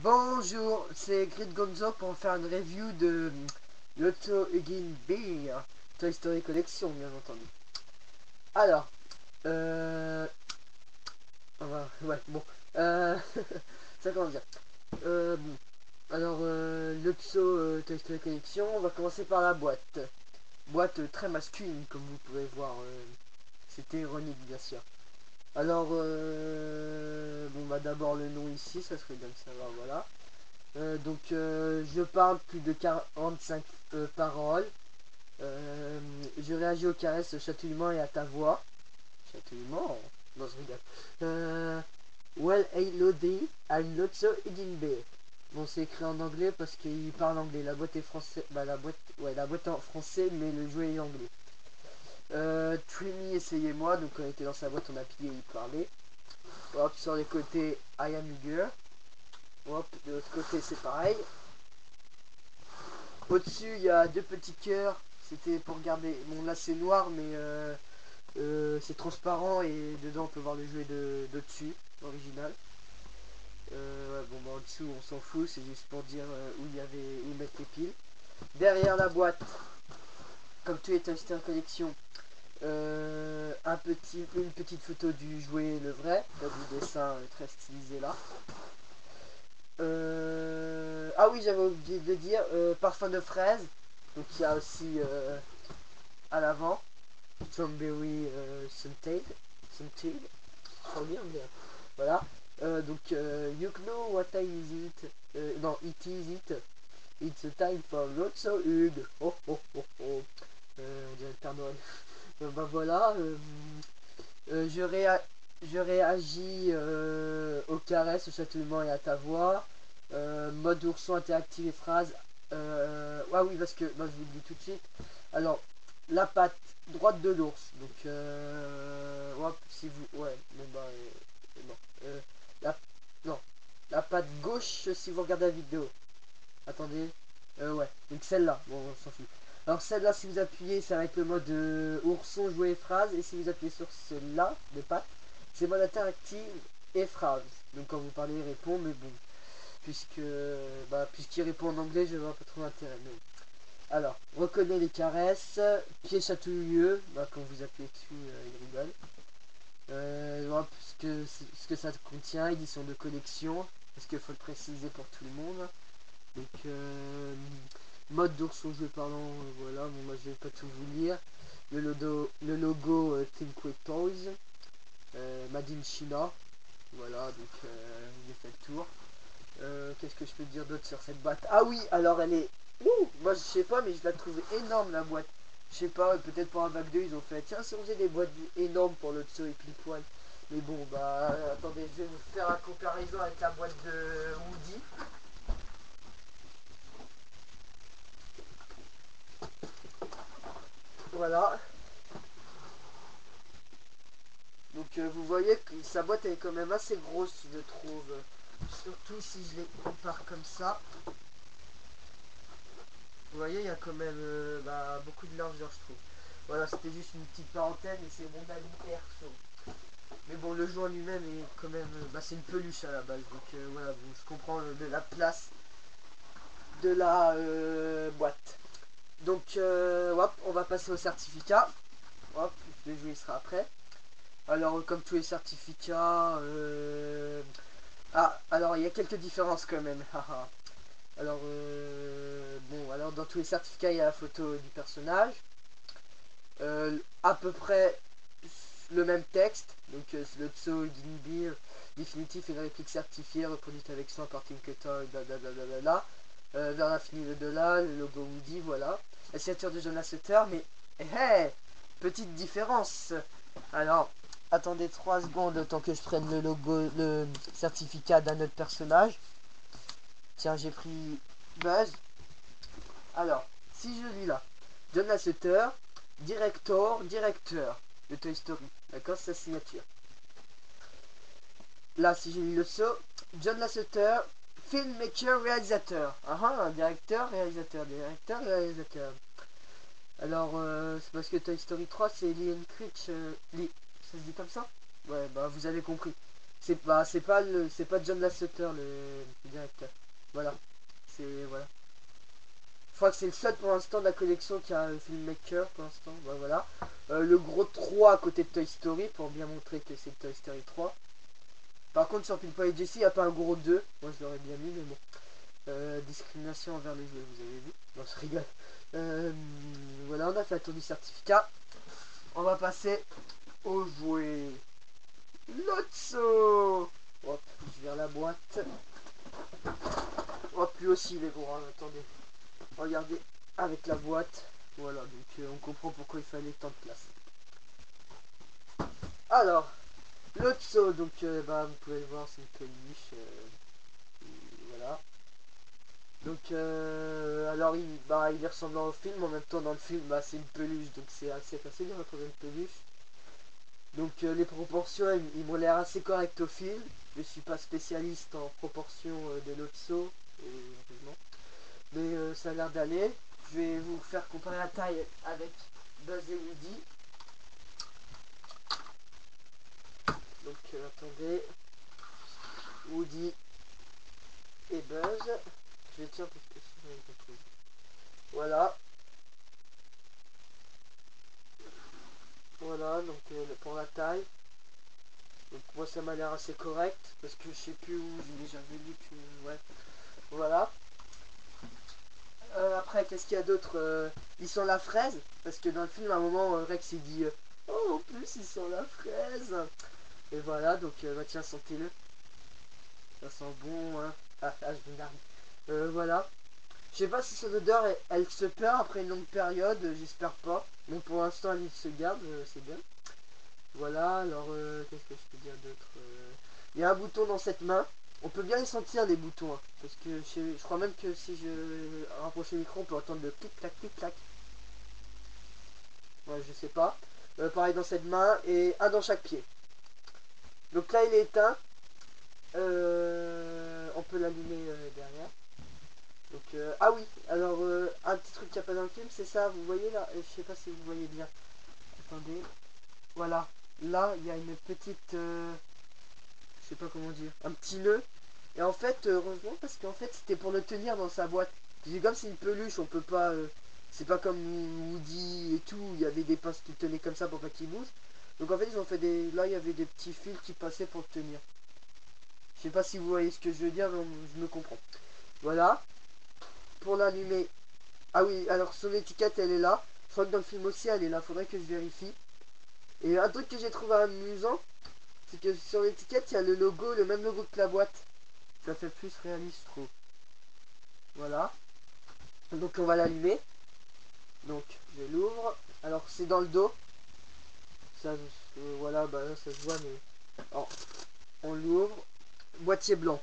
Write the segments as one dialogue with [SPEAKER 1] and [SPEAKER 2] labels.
[SPEAKER 1] Bonjour, c'est Grid Gonzo pour faire une review de l'Auto Again Beer Toy Story Collection, bien entendu. Alors, ouais, bon, ça commence bien. Bon, alors, l'Auto Toy Story Collection, on va commencer par la boîte. Boîte très masculine, comme vous pouvez voir. C'était ironique, bien sûr. Alors, bon, bah d'abord le nom ici, ça serait bien de savoir, voilà. Je parle plus de 45 paroles. Je réagis aux caresses, au chatouillement et à ta voix. Chatouillement? Non, je rigole. Well, hey, Lodi, I'm not so in bed. Bon, c'est écrit en anglais parce qu'il parle anglais. La boîte est française. Bah, la boîte est en français, mais le jouet est anglais. Trini, essayez-moi. Donc, on était dans sa boîte, on a plié et il parlait. Hop, sur les côtés, I am eager. Hop, de l'autre côté, c'est pareil. Au-dessus, il y a deux petits cœurs. C'était pour garder. Bon, là, c'est noir, mais c'est transparent et dedans, on peut voir le jouet de dessus, l'original. Ouais, bon, bah, en dessous, on s'en fout. C'est juste pour dire où mettre les piles. Derrière la boîte, comme tous les Toy Story Collection, une petite photo du jouet, le vrai, pas du dessin très stylisé là. Ah oui, j'avais oublié de dire, parfum de fraise. Donc il y a aussi à l'avant Strawberry Scented. Trop bien, bien. Voilà. You know what time is it? Non, it is it. It's a time for lots of hug. Oh, oh, oh, oh. On dirait le Père Noël. Bah voilà. Je réagis aux caresses, au chatouillement et à ta voix. Mode ourson interactif et phrases. Ah oui, parce que bah, je vous le dis tout de suite. Alors, la patte droite de l'ours. Donc, hop, si vous. Ouais, bon bah. Non. La, non. La patte gauche si vous regardez la vidéo. Attendez. Ouais, donc celle-là. Bon, on s'en fout. Alors, celle-là, si vous appuyez, ça va être le mode ourson, jouet et phrase. Et si vous appuyez sur celle-là, de patte, c'est mode interactif et phrase. Donc, quand vous parlez, il répond, mais bon. Puisqu'il répond en anglais, je vois pas trop l'intérêt. Mais... Alors, reconnaît les caresses, pied chatouilleux, bah, quand vous appuyez dessus, il rigole. Voilà, ce que ça contient, édition de collection, parce qu'il faut le préciser pour tout le monde. Donc, mode d'ourson jeu parlant, voilà, bon, moi je vais pas tout vous lire. Le logo Think Quick Toys, Made in China, voilà, donc j'ai fait le tour. Qu'est-ce que je peux dire d'autre sur cette boîte? Ah oui, alors elle est... Ouh, moi je sais pas, mais je la trouve énorme la boîte. Je sais pas, peut-être pour un bac 2 ils ont fait, tiens, si on faisait des boîtes énormes pour le Tso et Pile-Poil. Mais bon, bah attendez, je vais vous faire la comparaison avec la boîte de Woody. Voilà. Donc vous voyez que sa boîte elle est quand même assez grosse, je trouve. Surtout si je les compare comme ça. Vous voyez, il y a quand même beaucoup de largeur, je trouve. Voilà, c'était juste une petite parenthèse et c'est mon avis perso. Mais bon, le jouet en lui-même est quand même... c'est une peluche à la base. Donc voilà, bon, je comprends de la place de la boîte. Donc, hop, on va passer au certificat. Hop, le jouet sera après. Alors, comme tous les certificats... Ah, alors il y a quelques différences quand même. Alors, alors dans tous les certificats, il y a la photo du personnage. À peu près le même texte. Donc, c'est le Tso Ginbir définitif et une réplique certifiée, reproduite avec soin par Tinkerbell, blablabla. Vers l'infini le delà, le logo Woody, voilà. La signature de John Lasseter, mais hey, petite différence. Alors, attendez 3 secondes le temps que je prenne le logo, le certificat d'un autre personnage. Tiens, j'ai pris Buzz. Alors, si je lis là, John Lasseter, directeur de Toy Story. D'accord, c'est sa signature. Là, si je lis le saut, John Lasseter, filmmaker, réalisateur. Un directeur, réalisateur, directeur, réalisateur. Alors, c'est parce que Toy Story 3, c'est Lee Critch. Ça se dit comme ça? Ouais, bah vous avez compris. c'est pas John Lasseter le directeur. Voilà. Voilà. Je crois que c'est le seul pour l'instant de la collection qui a un filmmaker pour l'instant. Bah, voilà. Le gros 3 à côté de Toy Story pour bien montrer que c'est Toy Story 3. Par contre sur Pimpa et Jessie il n'y a pas un gros 2. Moi je l'aurais bien mis mais bon. Discrimination envers les jouets, vous avez vu? Non, je rigole. Voilà, on a fait un tour du certificat. On va passer aux jouets. Lotso. Hop, je vire la boîte. Hop, lui aussi il est gros, hein, attendez. Regardez, avec la boîte. Voilà, donc on comprend pourquoi il fallait tant de place. Alors, Lotso, donc bah, vous pouvez le voir, c'est une peluche. Voilà. Donc, alors il est ressemblant au film, en même temps dans le film, bah, c'est une peluche, donc c'est assez facile de retrouver une peluche. Donc les proportions, ils m'ont l'air assez correctes au film. Je suis pas spécialiste en proportion de Lotso, heureusement. Mais ça a l'air d'aller. Je vais vous faire comparer la taille avec Buzz et Woody. Donc attendez. Woody et Buzz. Je vais tirer parce que sinon il me retrouve. Voilà. Voilà, donc pour la taille. Donc moi ça m'a l'air assez correct. Parce que je sais plus où, j'avais lu que. Ouais. Voilà. Après, qu'est-ce qu'il y a d'autre? Ils sont la fraise. Parce que dans le film, à un moment, Rex il dit oh, en plus, ils sont la fraise. Et voilà, donc bah, tiens, sentez-le. Ça sent bon, hein. Je m'énerve. Voilà. Je sais pas si son odeur, elle se perd après une longue période. J'espère pas. Donc pour l'instant, elle se garde. C'est bien. Voilà, alors, qu'est-ce que je peux dire d'autre? Il y a un bouton dans cette main. On peut bien les sentir, les boutons. Hein, parce que je crois même que si je rapproche le micro, on peut entendre le clic-clac, clic-clac. Ouais, je sais pas. Pareil dans cette main. Et un dans chaque pied. Donc là, il est éteint. On peut l'allumer derrière. Donc, ah oui, alors un petit truc qu'il n'y a pas dans le film, c'est ça, vous voyez là, je sais pas si vous voyez bien. Attendez, voilà, là il y a une petite, je sais pas comment dire, un petit nœud. Et en fait, heureusement, parce qu'en fait c'était pour le tenir dans sa boîte. C'est comme c'est une peluche, on peut pas, c'est pas comme Woody et tout, il y avait des pinces qui tenaient comme ça pour pas qu'il bouge. Donc en fait ils ont fait des, là il y avait des petits fils qui passaient pour le tenir. Je sais pas si vous voyez ce que je veux dire, mais je me comprends. Voilà. Pour l'allumer. Ah oui, alors son étiquette elle est là. Je crois que dans le film aussi elle est là, faudrait que je vérifie. Et un truc que j'ai trouvé amusant, c'est que sur l'étiquette il y a le logo, le même logo que la boîte. Ça fait plus réaliste, je trouve. Voilà. Donc on va l'allumer. Donc je l'ouvre. Alors c'est dans le dos. Ça, voilà, bah là ça se voit, mais. Alors, on l'ouvre. Boîtier blanc.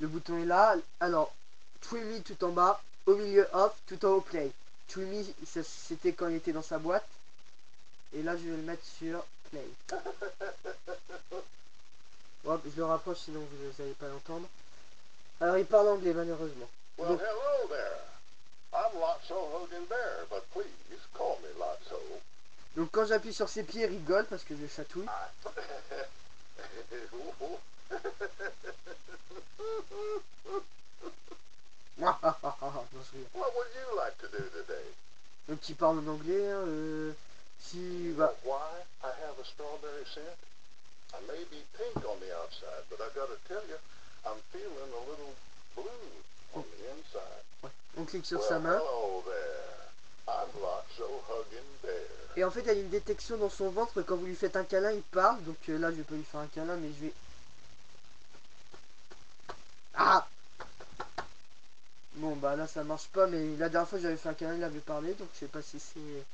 [SPEAKER 1] Le bouton est là. Alors, Twimmy tout en bas. Au milieu off, tout en haut play. Twimmy, c'était quand il était dans sa boîte. Et là, je vais le mettre sur play. Hop, je le rapproche, sinon vous n'allez pas l'entendre. Alors, il parle anglais, malheureusement.
[SPEAKER 2] Well,
[SPEAKER 1] Donc,
[SPEAKER 2] hello there. I'm Lotso Hogan Bear, but please call me Lotso.
[SPEAKER 1] donc quand j'appuie sur ses pieds, il rigole parce que je le chatouille. Non, je rigole.
[SPEAKER 2] What would you like to do today?
[SPEAKER 1] Donc, il parle en anglais. Si,
[SPEAKER 2] You
[SPEAKER 1] bah,
[SPEAKER 2] know why I have a strawberry scent? I may be pink on the outside, but I gotta tell you, I'm feeling a little blue on the inside.
[SPEAKER 1] ouais. On clique sur
[SPEAKER 2] Well,
[SPEAKER 1] sa main.
[SPEAKER 2] hello there. I'm Lotso Huggin Bear.
[SPEAKER 1] Et en fait, il y a une détection dans son ventre. Quand vous lui faites un câlin, il parle. Donc là, je vais pas lui faire un câlin, mais je vais. Ah! Bon, bah là, ça marche pas. Mais la dernière fois, j'avais fait un câlin, il avait parlé. Donc je sais pas si c'est.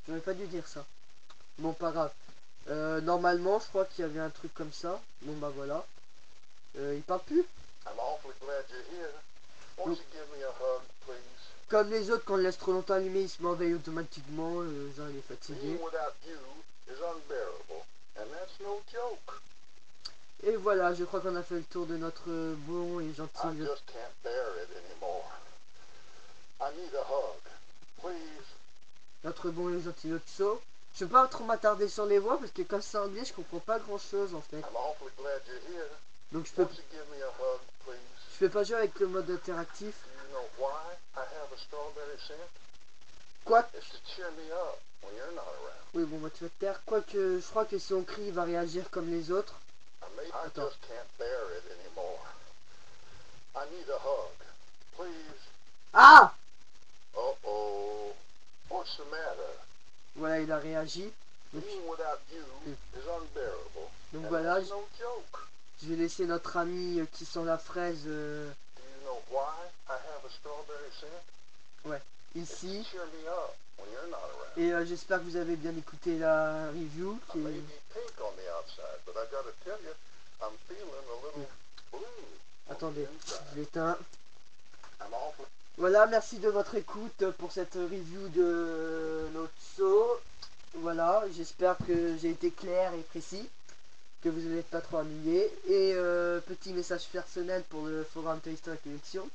[SPEAKER 1] J'aurais pas dû dire ça. Bon, pas grave. Normalement, je crois qu'il y avait un truc comme ça. Bon, bah voilà. Il parle plus.
[SPEAKER 2] I'm awfully glad you're here. Won't you give me a hug, please?
[SPEAKER 1] Comme les autres, quand on le laisse trop longtemps allumé, il se m'enveille automatiquement. Genre, il est fatigué.
[SPEAKER 2] Being without you is unbearable, and that's no joke.
[SPEAKER 1] Et voilà, je crois qu'on a fait le tour de notre bon et gentil.
[SPEAKER 2] I just can't bear it anymore. I need a hug, please.
[SPEAKER 1] Notre bon et gentil Lotso. Je vais pas trop m'attarder sur les voix parce que comme c'est anglais, je comprends pas grand chose en fait.
[SPEAKER 2] I'm awfully glad you're here.
[SPEAKER 1] Donc
[SPEAKER 2] Won't you give me a hug, please?
[SPEAKER 1] je peux pas jouer avec le mode interactif.
[SPEAKER 2] Do you know why I have a strawberry scent?
[SPEAKER 1] Quoi?
[SPEAKER 2] It's to cheer me up when you're not around.
[SPEAKER 1] Oui, bon, bah tu vas te taire. Quoique, je crois que si on crie, il va réagir comme les autres.
[SPEAKER 2] I just can't bear it anymore. I need a hug, please.
[SPEAKER 1] Ah!
[SPEAKER 2] Uh-oh. What's the matter?
[SPEAKER 1] Voilà, il a réagi. Donc,
[SPEAKER 2] Being without you is unbearable.
[SPEAKER 1] donc
[SPEAKER 2] And
[SPEAKER 1] voilà,
[SPEAKER 2] that's no joke.
[SPEAKER 1] je vais laisser notre ami qui sent la fraise
[SPEAKER 2] Do you know why I have a strawberry scent?
[SPEAKER 1] ici.
[SPEAKER 2] It's to cheer me up when you're not around.
[SPEAKER 1] Et j'espère que vous avez bien écouté la review.
[SPEAKER 2] I
[SPEAKER 1] Qui
[SPEAKER 2] may
[SPEAKER 1] est...
[SPEAKER 2] be pink on the outside, but I gotta tell you, I'm feeling a little blue.
[SPEAKER 1] Attendez, je l'éteins.
[SPEAKER 2] I'm awful.
[SPEAKER 1] Voilà, merci de votre écoute pour cette review de Lotso. Voilà, j'espère que j'ai été clair et précis, que vous n'êtes pas trop ennuyé. Et petit message personnel pour le forum Toy Story Collection.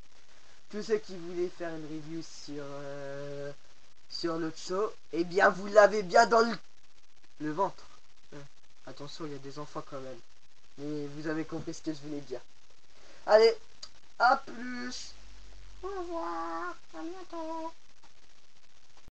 [SPEAKER 1] Tous ceux qui voulaient faire une review sur Lotso, eh bien vous l'avez bien dans le ventre. Attention, il y a des enfants quand même. Mais vous avez compris ce que je voulais dire. Allez, à plus.
[SPEAKER 3] Au revoir, à bientôt.